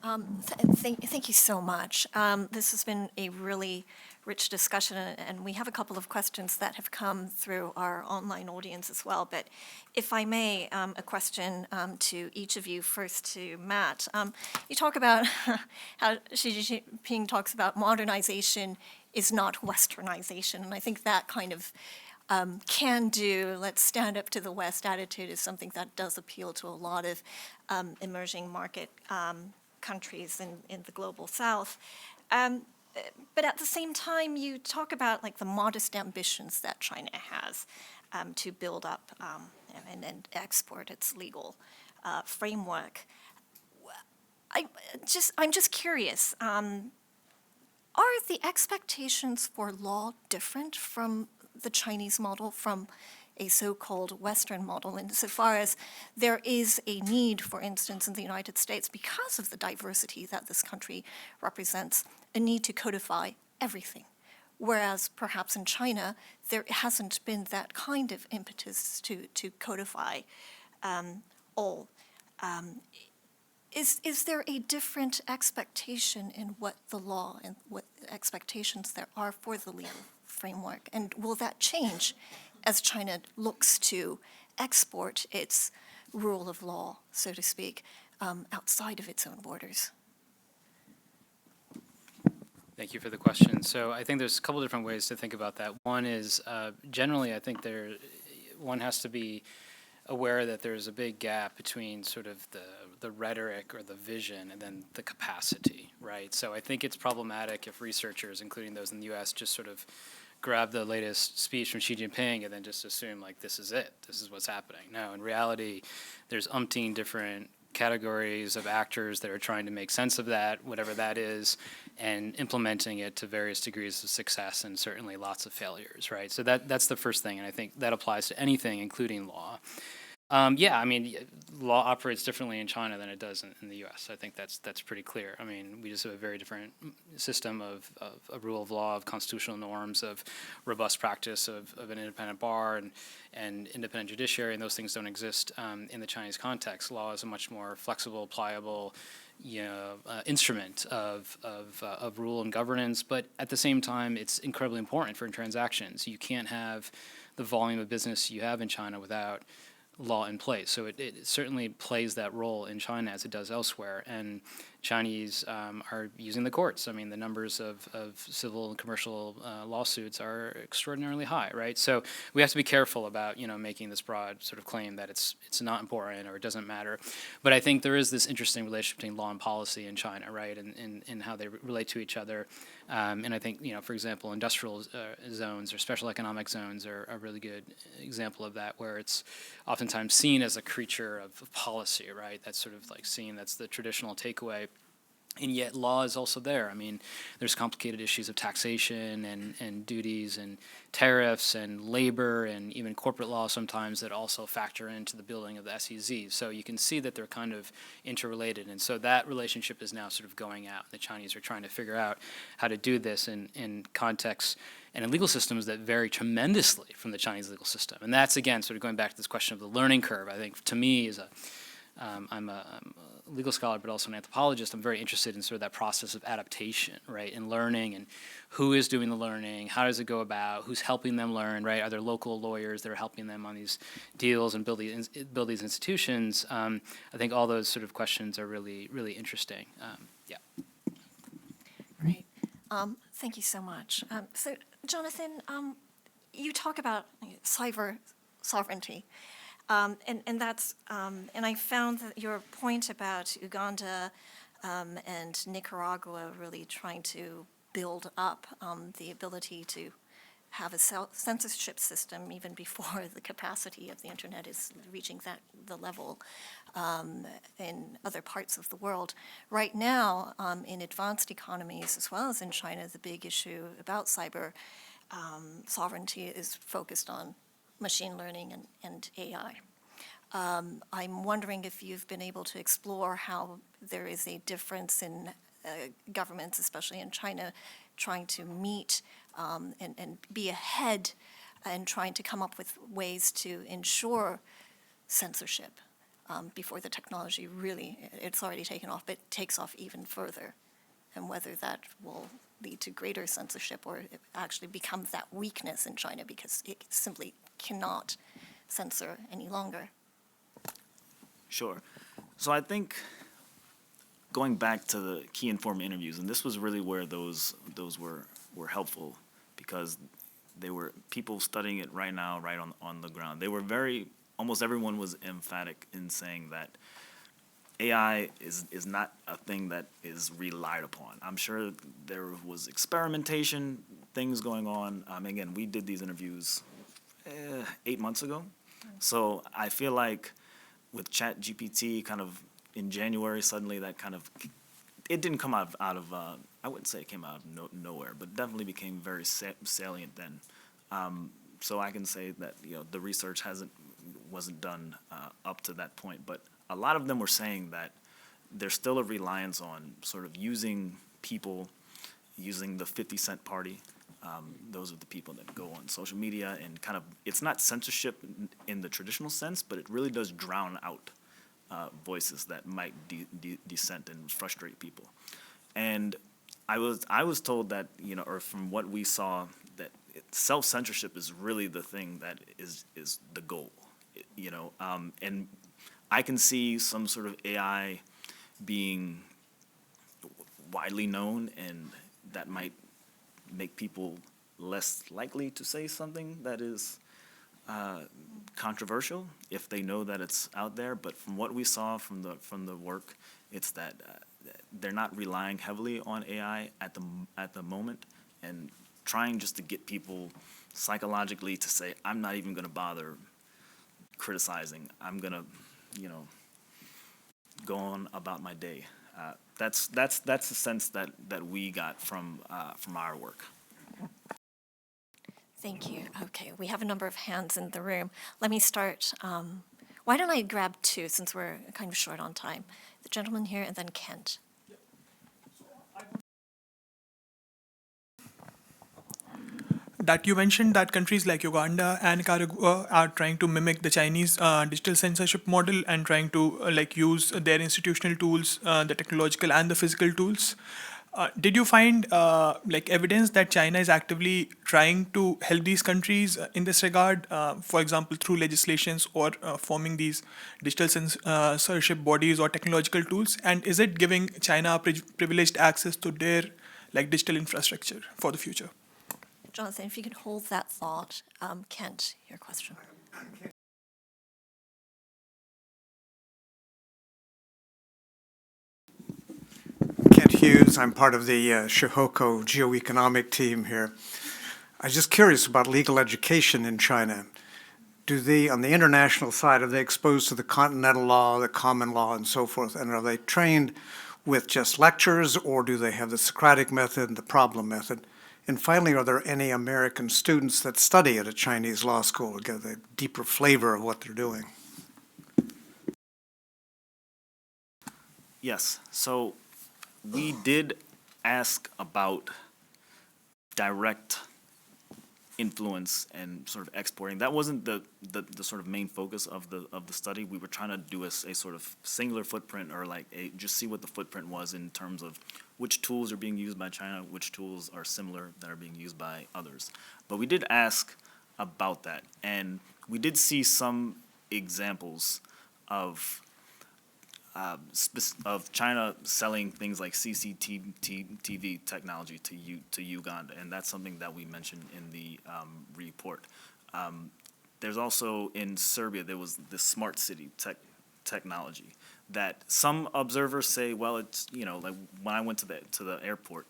thank you so much. This has been a really rich discussion, and we have a couple of questions that have come through our online audience as well. But if I may, a question to each of you. First to Matt. You talk about how Xi Jinping talks about modernization is not westernization, and I think that kind of can-do, let's stand up to the West attitude is something that does appeal to a lot of emerging market countries in the global South. But at the same time, you talk about like the modest ambitions that China has to build up and export its legal framework. I'm just curious. Are the expectations for law different from the Chinese model, from a so-called Western model, insofar as there is a need, for instance, in the United States, because of the diversity that this country represents, a need to codify everything. Whereas perhaps in China, there hasn't been that kind of impetus to codify all. Is there a different expectation in what the law and what expectations there are for the legal framework? And will that change as China looks to export its rule of law, so to speak, outside of its own borders? Thank you for the question. So I think there's a couple different ways to think about that. One is generally I think one has to be aware that there's a big gap between sort of the rhetoric or the vision and then the capacity, right? So I think it's problematic if researchers, including those in the U.S., just sort of grab the latest speech from Xi Jinping and then just assume like this is it, this is what's happening. No, in reality, there's umpteen different categories of actors that are trying to make sense of that, whatever that is, and implementing it to various degrees of success and certainly lots of failures, right? So that's the first thing, and I think that applies to anything, including law. Yeah, I mean, law operates differently in China than it does in the U.S. I think that's pretty clear. I mean, we just have a very different system of a rule of law, of constitutional norms, of robust practice of an independent bar and independent judiciary, and those things don't exist in the Chinese context. Law is a much more flexible, pliable, instrument of rule and governance, but at the same time, it's incredibly important for transactions. You can't have the volume of business you have in China without law in place. So it certainly plays that role in China as it does elsewhere. And Chinese are using the courts. I mean, the numbers of civil and commercial lawsuits are extraordinarily high, right? So we have to be careful about, making this broad sort of claim that it's not important or it doesn't matter. But I think there is this interesting relationship between law and policy in China, right, and how they relate to each other. And I think, for example, industrial zones or special economic zones are a really good example of that, where it's oftentimes seen as a creature of policy, right? That's sort of like seen, that's the traditional takeaway. And yet law is also there. I mean, there's complicated issues of taxation and duties and tariffs and labor and even corporate law sometimes that also factor into the building of the SEZ. So you can see that they're kind of interrelated. And so that relationship is now sort of going out. The Chinese are trying to figure out how to do this in contexts and in legal systems that vary tremendously from the Chinese legal system. And that's, again, sort of going back to this question of the learning curve. I think to me I'm a legal scholar, but also an anthropologist. I'm very interested in sort of that process of adaptation, right, and learning, and who is doing the learning, how does it go about, who's helping them learn, right? Are there local lawyers that are helping them on these deals and build these institutions? I think all those sort of questions are really, really interesting. Yeah. Great. Thank you so much. So, Jonathan, you talk about cyber sovereignty. And that's and I found that your point about Uganda and Nicaragua really trying to build up the ability to have a censorship system even before the capacity of the internet is reaching the level in other parts of the world. Right now, in advanced economies as well as in China, the big issue about cyber sovereignty is focused on machine learning and AI. I'm wondering if you've been able to explore how there is a difference in governments, especially in China, trying to meet and be ahead and trying to come up with ways to ensure censorship before the technology really, it's already taken off, but takes off even further, and whether that will lead to greater censorship or it actually becomes that weakness in China because it simply cannot censor any longer. Sure. So I think going back to the key informal interviews, and this was really where those were helpful, because they were people studying it right now, right on the ground. They were almost everyone was emphatic in saying that AI is not a thing that is relied upon. I'm sure there was experimentation, things going on. Again, we did these interviews 8 months ago. So I feel like with ChatGPT kind of in January, suddenly that kind of, it didn't come out of I wouldn't say it came out of nowhere, but definitely became very salient then. so I can say that the research wasn't done up to that point, but a lot of them were saying that there's still a reliance on sort of using people, using the 50 Cent party. Those are the people that go on social media and kind of, it's not censorship in the traditional sense, but it really does drown out voices that might dissent and frustrate people. And I was told that, or from what we saw, that self-censorship is really the thing that is the goal, and I can see some sort of AI being widely known, and that might make people less likely to say something that is controversial if they know that it's out there. But from what we saw from the work, it's that they're not relying heavily on AI at the moment, and trying just to get people psychologically to say, I'm not even going to bother criticizing. I'm going to, go on about my day. That's the sense that we got from our work. Thank you. Okay, we have a number of hands in the room. Let me start. Why don't I grab two, since we're kind of short on time? The gentleman here, and then Kent. That you mentioned that countries like Uganda and Nicaragua are trying to mimic the Chinese digital censorship model and trying to use their institutional tools, the technological and the physical tools. Did you find evidence that China is actively trying to help these countries in this regard, for example, through legislations or forming these digital censorship bodies or technological tools? And is it giving China privileged access to their digital infrastructure for the future? Jonathan, if you could hold that thought. Kent, your question. Kent Hughes. I'm part of the Shihoko geoeconomic team here. I was just curious about legal education in China. Do they, on the international side, are they exposed to the continental law, the common law, and so forth? And are they trained with just lectures, or do they have the Socratic method and the problem method? And finally, are there any American students that study at a Chinese law school to get a deeper flavor of what they're doing? Yes. So we did ask about direct influence and sort of exporting. That wasn't the sort of main focus of the study. We were trying to do a sort of singular footprint, or just see what the footprint was in terms of which tools are being used by China, which tools are similar that are being used by others. But we did ask about that, and we did see some examples of China selling things like CCTV technology to Uganda, and that's something that we mentioned in the report. There's also in Serbia, there was the smart city technology that some observers say, well, it's, like when I went to the airport,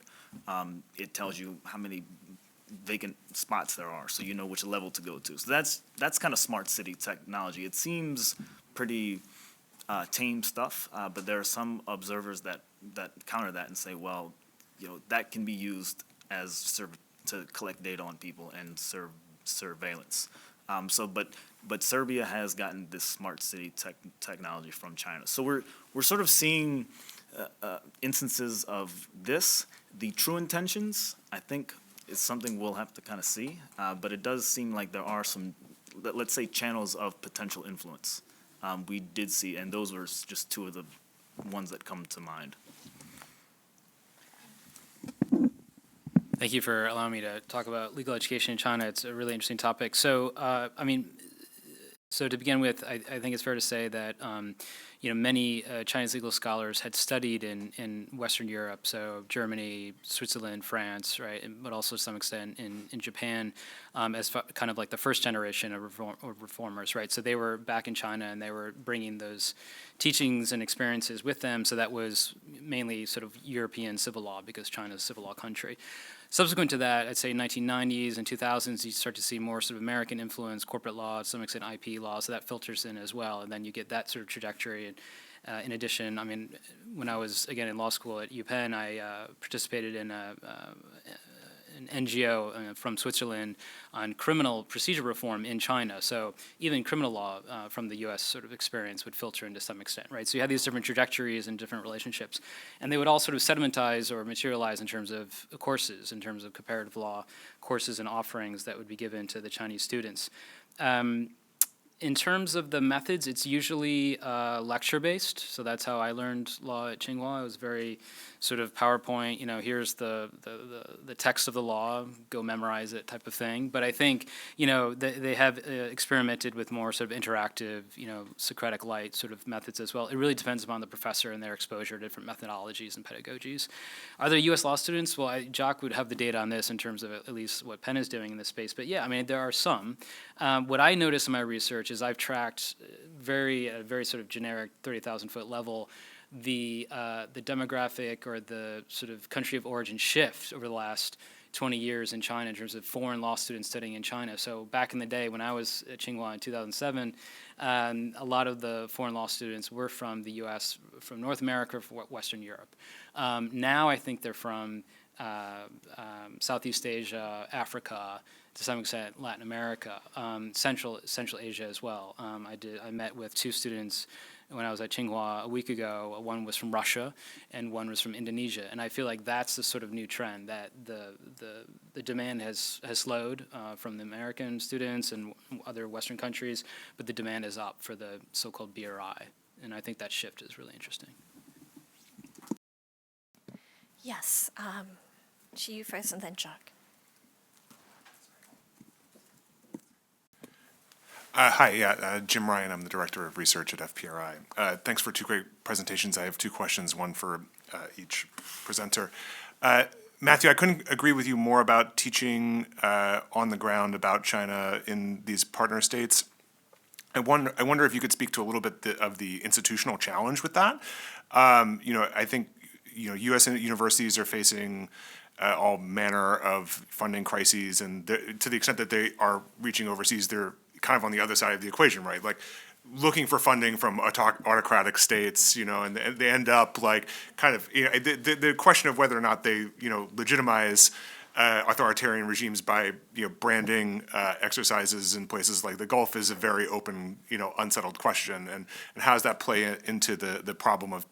it tells you how many vacant spots there are, so you know which level to go to. So that's kind of smart city technology. It seems pretty tame stuff, but there are some observers that counter that and say, well, that can be used as to collect data on people and surveillance. But Serbia has gotten this smart city technology from China. So we're sort of seeing instances of this. The true intentions, I think, is something we'll have to kind of see. But it does seem like there are some, let's say, channels of potential influence. We did see, and those were just two of the ones that come to mind. Thank you for allowing me to talk about legal education in China. It's a really interesting topic. So, so to begin with, I think it's fair to say that many Chinese legal scholars had studied in Western Europe, so Germany, Switzerland, France, right, but also to some extent in Japan, as kind of like the first generation of reformers, right? So they were back in China, and they were bringing those teachings and experiences with them. So that was mainly sort of European civil law, because China's a civil law country. Subsequent to that, I'd say 1990s and 2000s, you start to see more sort of American influence, corporate law, to some extent IP law, so that filters in as well, and then you get that sort of trajectory. And in addition, when I was, again, in law school at UPenn, I participated in an NGO from Switzerland on criminal procedure reform in China. So even criminal law from the U.S. sort of experience would filter into some extent, right? So you have these different trajectories and different relationships, and they would all sort of sedimentize or materialize in terms of courses, in terms of comparative law courses and offerings that would be given to the Chinese students. In terms of the methods, it's usually lecture-based, so that's how I learned law at Tsinghua. It was very sort of PowerPoint, here's the text of the law, go memorize it type of thing. But I think, they have experimented with more sort of interactive, Socratic light sort of methods as well. It really depends upon the professor and their exposure to different methodologies and pedagogies. Are there U.S. law students? Well, Jacques would have the data on this in terms of at least what Penn is doing in this space. But yeah, I mean, there are some. What I noticed in my research is I've tracked at a very sort of generic 30,000-foot level the demographic or the sort of country of origin shift over the last 20 years in China in terms of foreign law students studying in China. So back in the day when I was at Tsinghua in 2007, a lot of the foreign law students were from the U.S., from North America, from Western Europe. Now I think they're from Southeast Asia, Africa, to some extent Latin America, Central Asia as well. I met with two students when I was at Tsinghua a week ago. One was from Russia and one was from Indonesia, and I feel like that's the sort of new trend, that the demand has slowed from the American students and other Western countries, but the demand is up for the so-called BRI, and I think that shift is really interesting. Yes, you first and then Jacques. Hi, Jim Ryan. I'm the Director of Research at FPRI. Thanks for two great presentations. I have two questions, one for each presenter. Matthew, I couldn't agree with you more about teaching on the ground about China in these partner states. I wonder if you could speak to a little bit of the institutional challenge with that. I think U.S. universities are facing all manner of funding crises, and to the extent that they are reaching overseas, they're kind of on the other side of the equation, right? Like looking for funding from autocratic states, and they end up like kind of, the question of whether or not they, legitimize authoritarian regimes by, branding exercises in places like the Gulf is a very open, unsettled question. And how does that play into the problem of,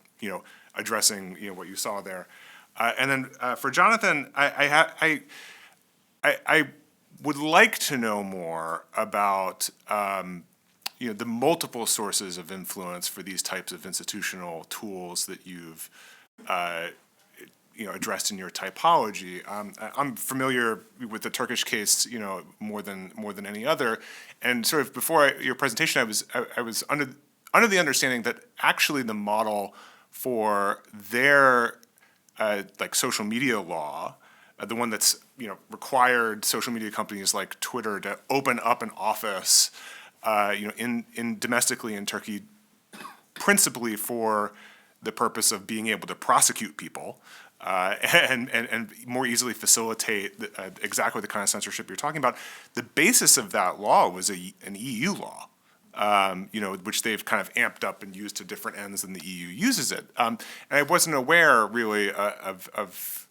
addressing, what you saw there? And then for Jonathan, I would like to know more about the multiple sources of influence for these types of institutional tools that you've addressed in your typology. I'm familiar with the Turkish case, more than any other, and sort of before your presentation, I was under the understanding that actually the model for their like social media law, the one that's required social media companies like Twitter to open up an office, in domestically in Turkey, principally for the purpose of being able to prosecute people, and more easily facilitate exactly the kind of censorship you're talking about. The basis of that law was an EU law, which they've kind of amped up and used to different ends than the EU uses it. And I wasn't aware really of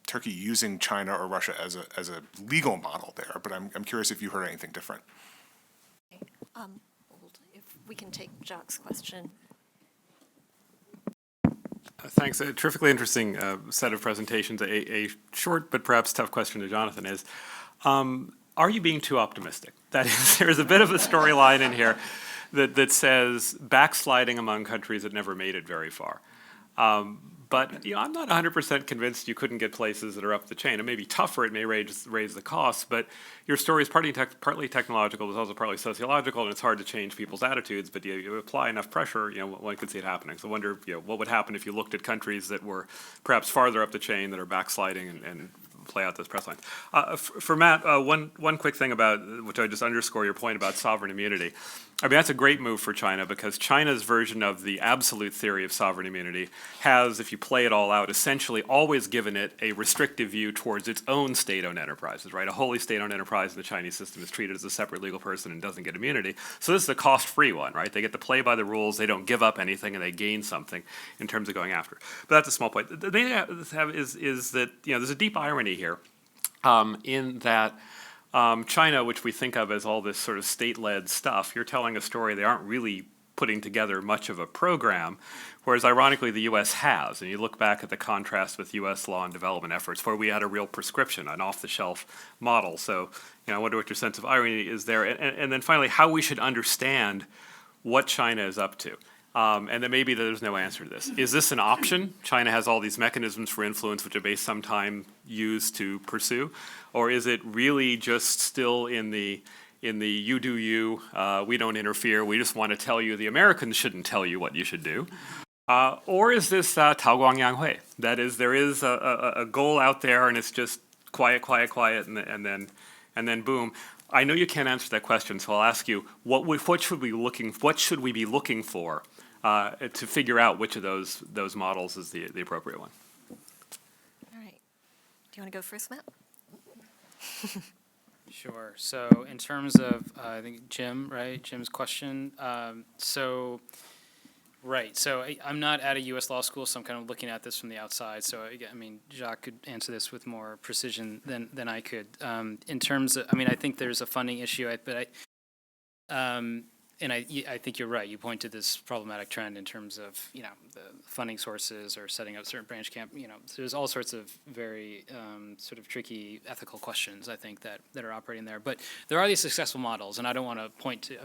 Turkey using China or Russia as a legal model there, but I'm curious if you heard anything different. If we can take Jacques' question. Thanks. A terrifically interesting set of presentations. A short but perhaps tough question to Jonathan is, are you being too optimistic? That is, there's a bit of a storyline in here that says backsliding among countries that never made it very far. But I'm not 100% convinced you couldn't get places that are up the chain. It may be tougher, it may raise the costs, but your story is partly technological, it's also partly sociological, and it's hard to change people's attitudes, but you apply enough pressure, one could see it happening. So I wonder, what would happen if you looked at countries that were perhaps farther up the chain that are backsliding and play out those press lines. For Matt, one quick thing about, which I just underscore your point about sovereign immunity. I mean, that's a great move for China because China's version of the absolute theory of sovereign immunity has, if you play it all out, essentially always given it a restrictive view towards its own state-owned enterprises, right? A wholly state-owned enterprise in the Chinese system is treated as a separate legal person and doesn't get immunity. So this is a cost-free one, right? They get to play by the rules, they don't give up anything, and they gain something in terms of going after. But that's a small point. The thing they have is that, there's a deep irony here. in that China, which we think of as all this sort of state-led stuff, you're telling a story they aren't really putting together much of a program, whereas ironically the U.S. has. And you look back at the contrast with U.S. law and development efforts, where we had a real prescription, an off-the-shelf model. So, I wonder what your sense of irony is there. And then finally, how we should understand what China is up to. And then maybe there's no answer to this. Is this an option? China has all these mechanisms for influence which it may sometime use to pursue. Or is it really just still in the you do you, we don't interfere, we just want to tell you the Americans shouldn't tell you what you should do? Or is this Tao Guang Yang Hui? That is, there is a goal out there and it's just quiet, quiet, quiet, and then boom. I know you can't answer that question, so I'll ask you, what should we be looking for to figure out which of those models is the appropriate one? All right. Do you want to go first, Matt? Sure. So in terms of, I think Jim, right? Jim's question. Right. So I'm not at a U.S. law school, so I'm kind of looking at this from the outside. So I mean, Jacques could answer this with more precision than I could. In terms of, I mean, I think there's a funding issue, and I think you're right. You point to this problematic trend in terms of, the funding sources or setting up certain branch camp. There's all sorts of very sort of tricky ethical questions, I think, that are operating there. But there are these successful models, and I don't want to point to,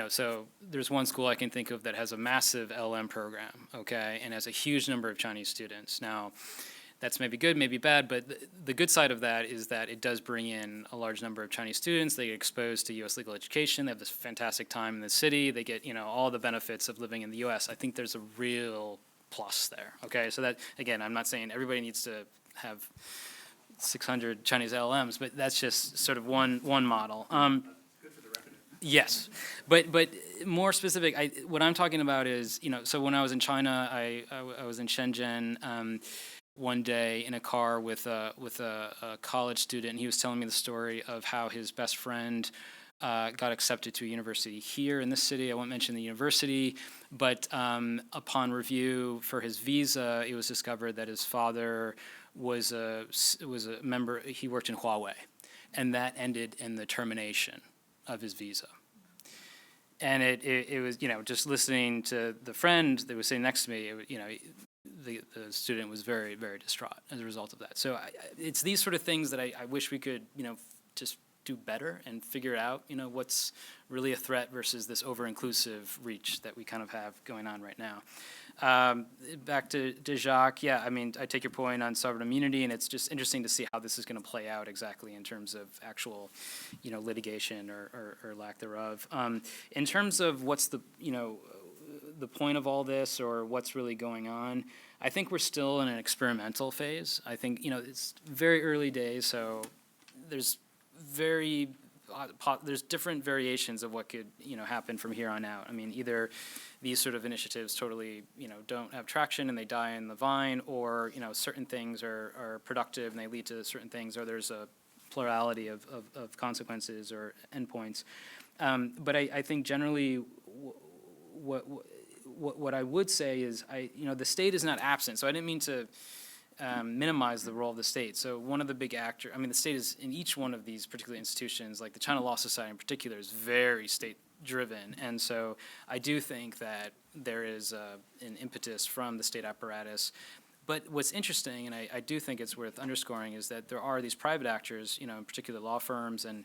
so there's one school I can think of that has a massive LM program, okay, and has a huge number of Chinese students. Now, that's maybe good, maybe bad, but the good side of that is that it does bring in a large number of Chinese students. They get exposed to U.S. legal education. They have this fantastic time in the city. They get, all the benefits of living in the U.S. I think there's a real plus there, okay? So that, again, I'm not saying everybody needs to have 600 Chinese LLMs, but that's just sort of one model. Yes, but more specific, what I'm talking about is, so when I was in China, I was in Shenzhen, one day in a car with a college student, and he was telling me the story of how his best friend got accepted to a university here in this city. I won't mention the university, but upon review for his visa, it was discovered that his father was a member. He worked in Huawei, and that ended in the termination of his visa. And it was, just listening to the friend that was sitting next to me, the student was very, very distraught as a result of that. So it's these sort of things that I wish we could, just do better and figure out, what's really a threat versus this over-inclusive reach that we kind of have going on right now. Back to Jacques, yeah, I mean, I take your point on sovereign immunity, and it's just interesting to see how this is going to play out exactly in terms of actual, litigation or lack thereof. In terms of what's the point of all this or what's really going on, I think we're still in an experimental phase. I think, it's very early days, so there's different variations of what could, happen from here on out. I mean, either these sort of initiatives totally, don't have traction and they die in the vine, or, certain things are productive and they lead to certain things, or there's a plurality of consequences or endpoints. But I think generally what I would say is, the state is not absent. So I didn't mean to minimize the role of the state. So one of the big actors, the state is in each one of these particular institutions, like the China Law Society in particular, is very state-driven. And so I do think that there is an impetus from the state apparatus. But what's interesting, and I do think it's worth underscoring, is that there are these private actors, in particular law firms and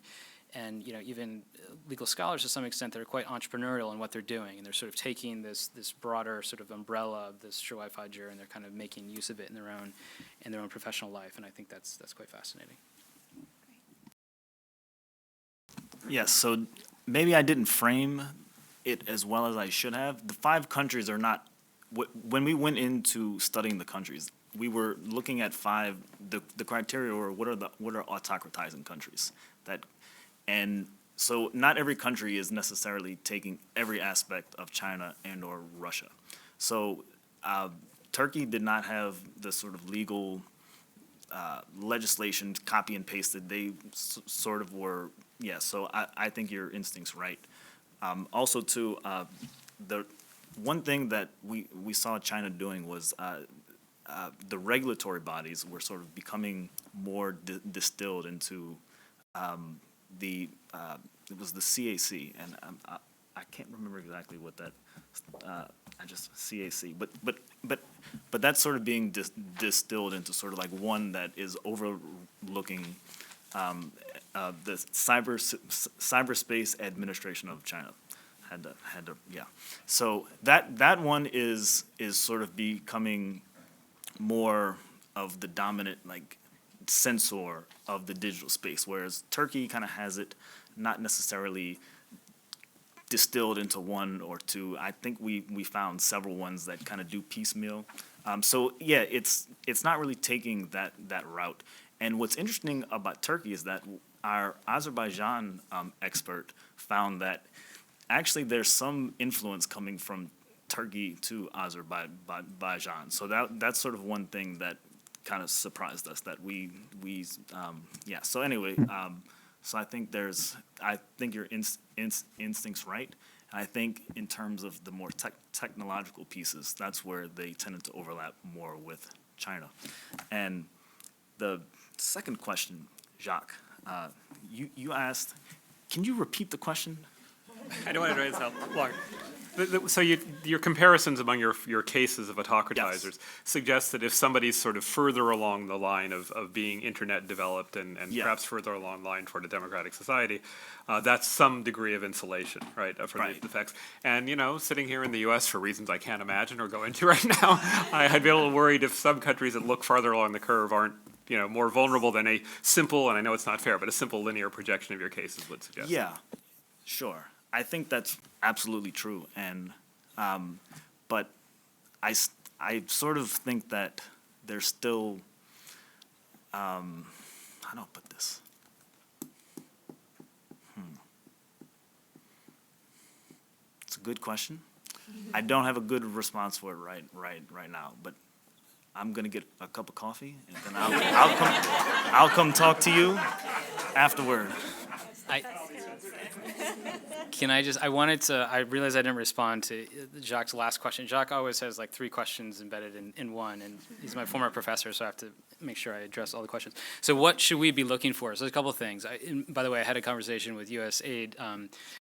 even legal scholars to some extent, that are quite entrepreneurial in what they're doing, and they're sort of taking this broader sort of umbrella of this Shui Fai Jur, and they're kind of making use of it in their own professional life, and I think that's quite fascinating. Yes, so maybe I didn't frame it as well as I should have. The 5 countries are not, when we went into studying the countries, we were looking at 5, the criteria were what are autocratizing countries that. And so not every country is necessarily taking every aspect of China and or Russia. So Turkey did not have the sort of legal legislation copy and pasted. They sort of were, yeah, so I think your instinct's right. Also, too, the one thing that we saw China doing was the regulatory bodies were sort of becoming more distilled into it was the CAC, and I can't remember exactly what that. I just CAC, but that's sort of being distilled into sort of like one that is overlooking the cyberspace administration of China. Had to yeah. So that one is sort of becoming more of the dominant like censor of the digital space, whereas Turkey kind of has it not necessarily distilled into one or two. I think we found several ones that kind of do piecemeal. So yeah, it's not really taking that route. And what's interesting about Turkey is that our Azerbaijan expert found that actually there's some influence coming from Turkey to Azerbaijan. So that's sort of one thing that kind of surprised us that we yeah. So anyway, so I think your instinct's right. And I think in terms of the more technological pieces, that's where they tended to overlap more with China. And the second question, Jacques, you asked, can you repeat the question? I don't want to try this out long. So your comparisons among your cases of autocratizers suggest that if somebody's sort of further along the line of being internet developed and perhaps further along the line toward a democratic society, that's some degree of insulation, right, for the effects. And, sitting here in the U.S. for reasons I can't imagine or go into right now, I'd be a little worried if some countries that look farther along the curve aren't more vulnerable than a simple, and I know it's not fair, but a simple linear projection of your cases would suggest. Yeah, sure. I think that's absolutely true, and but I sort of think that there's still how do I put this? It's a good question. I don't have a good response for it right now, but I'm gonna get a cup of coffee, and then I'll come talk to you afterward. I realized I didn't respond to Jacques' last question. Jacques always has like 3 questions embedded in one, and he's my former professor, so I have to make sure I address all the questions. So what should we be looking for? So there's a couple of things. By the way, I had a conversation with USAID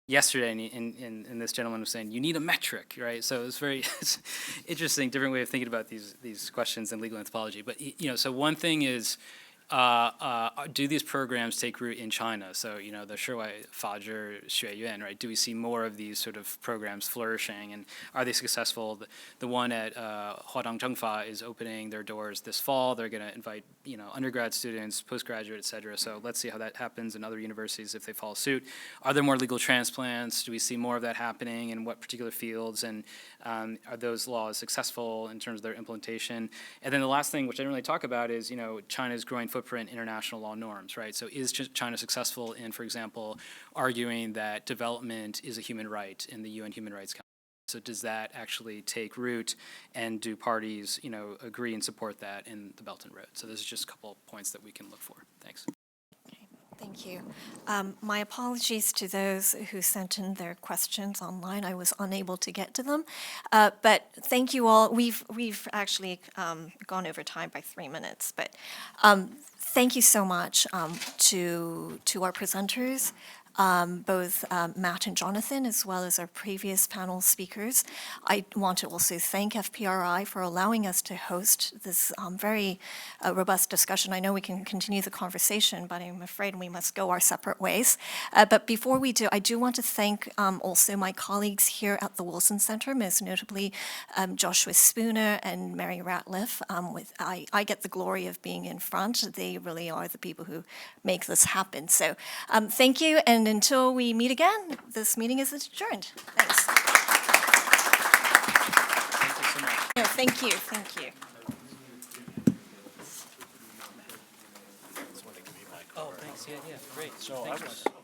yesterday, and this gentleman was saying, you need a metric, right? So it's it's interesting, different way of thinking about these questions in legal anthropology. But, so one thing is, do these programs take root in China? So, the Shiwai Fazhi Xueyuan, right? Do we see more of these sort of programs flourishing, and are they successful? The one at Huadong Zhengfa is opening their doors this fall. They're going to invite, undergrad students, postgraduate, et cetera. So let's see how that happens in other universities if they follow suit. Are there more legal transplants? Do we see more of that happening in what particular fields? And are those laws successful in terms of their implementation? And then the last thing, which I didn't really talk about, is, China's growing footprint international law norms, right? So is China successful in, for example, arguing that development is a human right in the UN Human Rights Council? So does that actually take root, and do parties, agree and support that in the Belt and Road? So this is just a couple of points that we can look for. Thanks. Thank you. My apologies to those who sent in their questions online. I was unable to get to them, but thank you all. We've actually gone over time by 3 minutes, but thank you so much to our presenters, both Matt and Jonathan, as well as our previous panel speakers. I want to also thank FPRI for allowing us to host this very robust discussion. I know we can continue the conversation, but I'm afraid we must go our separate ways. But before we do, I do want to thank also my colleagues here at the Wilson Center, most notably Joshua Spooner and Mary Ratliff. I get the glory of being in front. They really are the people who make this happen. So thank you, and until we meet again, this meeting is adjourned. Thanks. Thank you so much. No, thank you. Thank you. Oh, thanks. Yeah, great. So Thanks, I was. Mark.